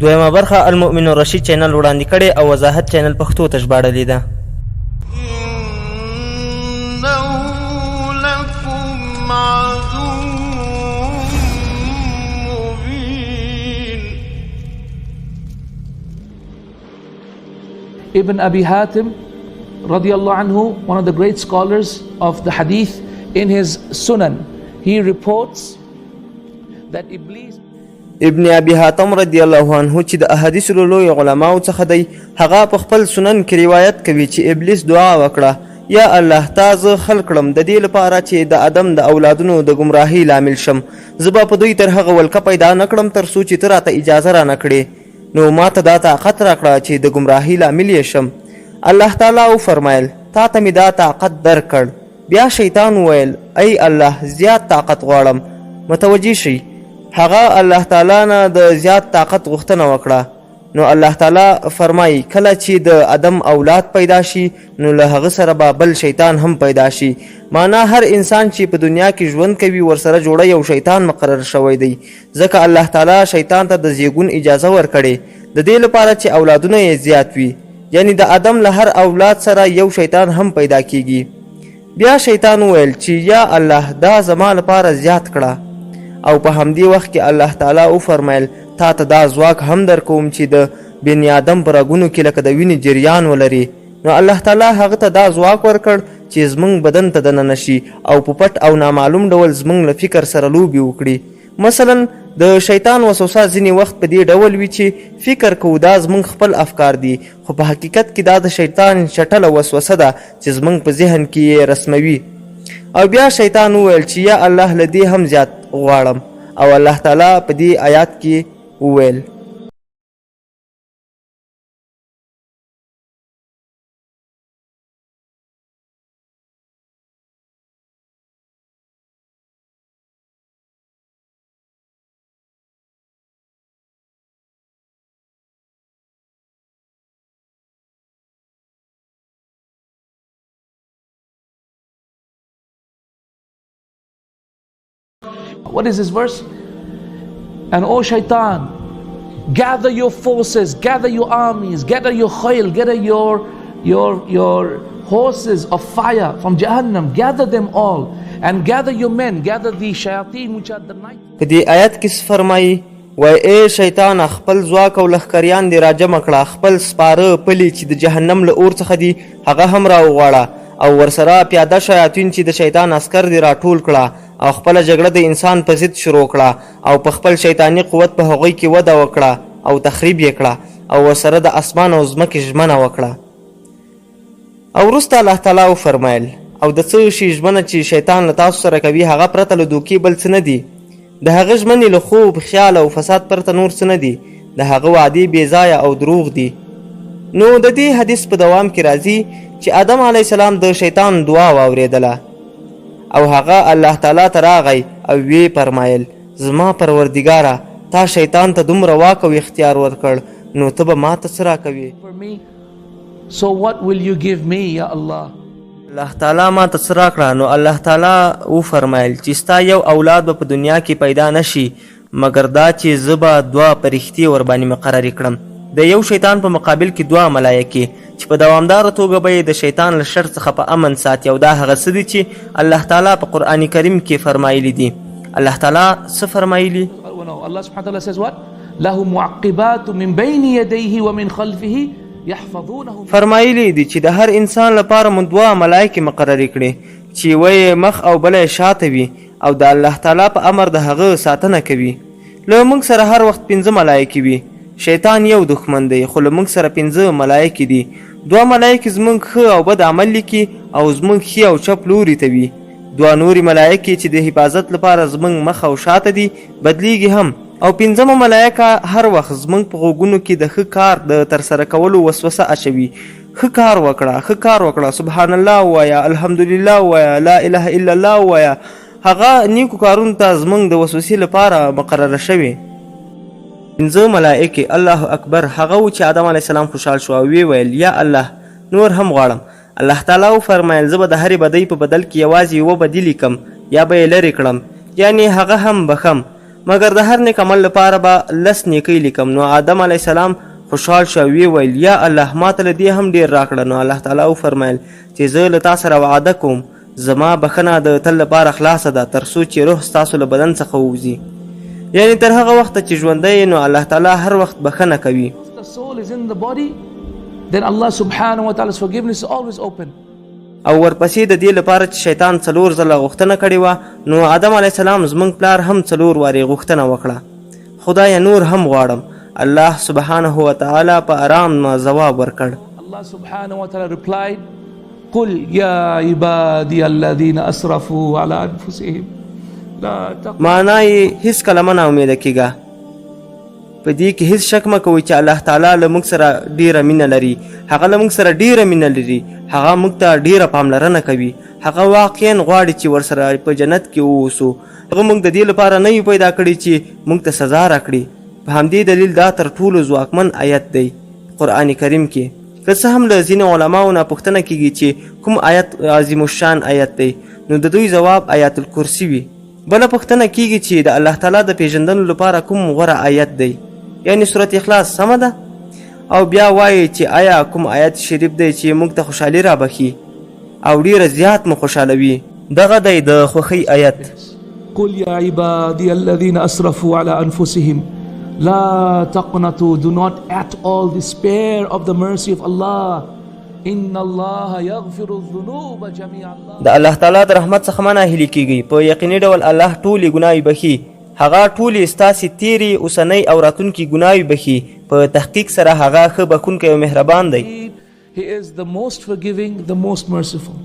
دویمه برخه المومن الرشید چینل وړاندې کړې او وضاحت چینل پښتو ته ژباړلې ده. Ibn Abi Hatim radiallahu anhu, one of the great scholars of the hadith, in his Sunan, he reports that Iblis ابن ابي حاتم رضی الله عنه چې د احادیث لوی علماو څخه دی، هغه په خپل سنن کې روایت کوي چې ابلیس دعا وکړه، یا الله تا زه خلق کړم د دې لپاره چې د ادم د اولادونو د ګمراهۍ لامل شم، زه به په دوی تر هغه ولکه پیدا نه کړم تر څو چې ته راته اجازه را نه کړې، نو ما ته دا طاقت را کړه چې د ګمراهۍ لامل یې شم. الله تعالی وفرمایل تا ته مې دا طاقت درکړ. بیا شیطان وویل ای الله زیات طاقت غواړم. متوجه شئ، هغه الله تعالی نه د زیات طاقت غوښتنه وکړه. نو الله تعالی فرمایي کله چې د ادم اولاد پیدا شي نو له هغه سره به بل شیطان هم پیدا شي. معنا هر انسان چې په دنیا کې ژوند کوي ورسره جوړه یو شیطان مقرر شوی دی، ځکه الله تعالی شیطان ته د زیږون اجازه ورکړې د دې لپاره چې اولادونه یې زیات وي، یعنی د ادم له هر اولاد سره یو شیطان هم پیدا کیږي. بیا شیطان وویل چې یا الله دا زما لپاره زیات کړه، او په همدې وخت کې الله تعالی وفرمایل تا ته دا ځواک هم در کوم چې د بني آدم په رګونو کې لکه د وینې جریان ولري. نو الله تعالی هغه ته دا ځواک ورکړ چې زموږ بدن ته دننه شي او په پټ او نامعلوم ډول زموږ له فکر سره لوبې وکړي. مثلا د شیطان وسوسه ځینې وخت په دې ډول وي چې فکر کوو دا زموږ خپل افکار دي، خو په حقیقت کې دا د شیطان چټله وسوسه ده چې زموږ په ذهن کې یې رسموي. او بیا شیطان وویل چې یا الله له دې هم زیات غواړم، او الله تعالی په دې آیات کې وویل What is this verse? And O Shaitan, gather your forces, gather your armies, gather your khayl, gather your horses of fire from Jahannam, gather them all, and gather your men, gather the shayateen which are the night. په دې آیت کې فرمایي وای ای شیطان خپل ځواک او لښکریان دې راجمع کړه، خپل سپاره پلي چې د جهنم له اور څخه دي هغه هم راوغواړه، او ورسره پیاده شیاطین چې د شیطان عسکر دې راټول کړه، او خپله جګړه د انسان په ضد شروع کړه، او په خپل شیطاني قوت په هغوی کې وده وکړه او تخریب یې کړه، او ورسره د اسمان او ځمکې ژمنه وکړه. او وروسته الله تعالی وفرمایل او د څه شي ژمنه چې شیطان له تاسو سره کوي هغه پرته له دوکې بل څه نه دي، د هغه ژمنې له خوب خیال او فساد پرته نور څه نه دي، د هغه وعدې بېځایه او دروغ دي. نو د دې حدیث په دوام کې راځي چې آدم علیه السلام د شیطان دعا واورېدله، او هغه الله تعالی ته راغی او وی فرمایل زما پروردګاره تا شیطان ته دومره واک او اختیار ورکړ، نو ته به ما ته څه راکوې؟ So what will you give me یا الله؟ الله تعالی ما ته څه راکړه؟ نو الله تعالی وفرمایل چې ستا یو اولاد به په دنیا کې پیدا نشي مګر دا چې زه به دوه پرښتې ورباندې مقررې کړم، د یو شیطان په مقابل کې دوه ملایکې چې په دوامداره توګه به یې د شیطان له شر څخه په امن ساتي، او دا هغه څه دي چې الله تعالی په قرآن کریم کې فرمایلی دي. الله تعالی څه فرمایلی؟ Allah subhanahu wa ta'ala says what? له معقبات من بين يديه ومن خلفه يحفظونه. فرمایلی دي چې د هر انسان لپاره مونږ دوه ملایکې مقررې کړې چې وی مخ او بله شاته وي، او د الله تعالی په امر د هغه ساتنه کوي. له موږ سره هر وخت 5 ملایکې وي. شیطان یو دښمن دی، خو له موږ سره 5 ملایکې دي. 2 ملایکې زموږ ښه او بد عمل لیکي او زموږ ښي او چپ لوري ته وي. 2 نورې ملایکې چې د حفاظت لپاره زموږ مخ او شاته دي بدلیږي هم، او 5مه ملایکه هر وخت زموږ په غوږونو کې د ښه کار د ترسره کولو وسوسه اچوي. ښه کار وکړه، ښه کار وکړه، سبحان الله ووایه، الحمدلله ووایه، لا اله الا الله ووایه. هغه نیکو کارونو ته زموږ د وسوسې لپاره مقرره شوې. 5 ملائکې الله اکبر. هغه و چې آدم علیه السلام خوشحال شو او وی ویل یا الله نور هم غواړم. الله تعالی وفرمایل زه به د هرې بدۍ په بدل کې یوازې یوه بدي لیکم یا به یې لرې کړم، یعنې هغه هم بخم. مګر د هر نیک عمل لپاره به 10 نیکۍ لیکم. نو آدم علیه السلام خوشحال شو، وی ویل یا الله ما ته له دې هم ډېر راکړه. نو الله تعالی وفرمیل چې زه له تا سره وعده کوم زما بخښنه د تل لپاره خلاصه ده تر څو چې روح ستاسو له بدن څخه ووځي، یعنی تر هغه وخته چې ژوندی نو الله تعالی هر وخت بخښنه کوي. The soul is in the body, then Allah subhanahu wa ta'ala's forgiveness is always open. او ورپسې د دې لپاره چې شیطان 4 ځله غوښتنه کړې وه، نو آدم علیه السلام زموږ پلار هم 4 وارې غوښتنه وکړه. خدایه نور هم غواړم. الله سبحانه و تعالی په آرام جواب ورکړ. Allah subhanahu wa ta'ala replied, قل يا عبادي الذين اسرفوا على انفسهم لا تقنطوا. معنا یې هیڅ کله مه ناامیده کیږه. په دې کې هیڅ شک مه کوئ چې الله تعالی له موږ سره ډیره مینه لري. هغه له موږ سره ډیره مینه لري. هغه موږ ته ډیره پاملرنه کوي. هغه واقعا غواړي چې ورسره په جنت کې واوسو. هغه موږ د دې لپاره نه یو پیدا کړي چې موږ ته سزا راکړي. په همدې دلیل دا تر ټولو ځواکمن آیت دی قرآن کریم کې. که څه هم له ځینو علماو نه پوښتنه کیږي چې کوم آیت عظیم الشان آیت دی، نو د دوی ځواب آیت الکرسی وي. بله پوښتنه کیږي چې د الله تعالی د پیژندلو لپاره کوم غوره آیت دی، یعنی سورت اخلاص سمه ده؟ او بیا وایي چې آیا کوم آیت شریف دی چې موږ ته خوشحالي رابخي او ډیره زیات مو خوشحالوي؟ دغه دی د خوښۍ آیت. قل يا عبادي الذين اسرفوا على انفسهم لا تقنطوا. Do not at all despair of the mercy of Allah. ان الله يغفر الذنوب جميعا. د الله تعالی د رحمت څخه مه ناهیلي کیږئ. په یقیني ډول الله ټولې ګناوې بخي. هغه ټولې ستاسې تیرې اوسنۍ او راتلونکي ګناوې بخي. په تحقیق سره هغه ښه بخښونکی او مهربان دی. He is the most forgiving, the most merciful.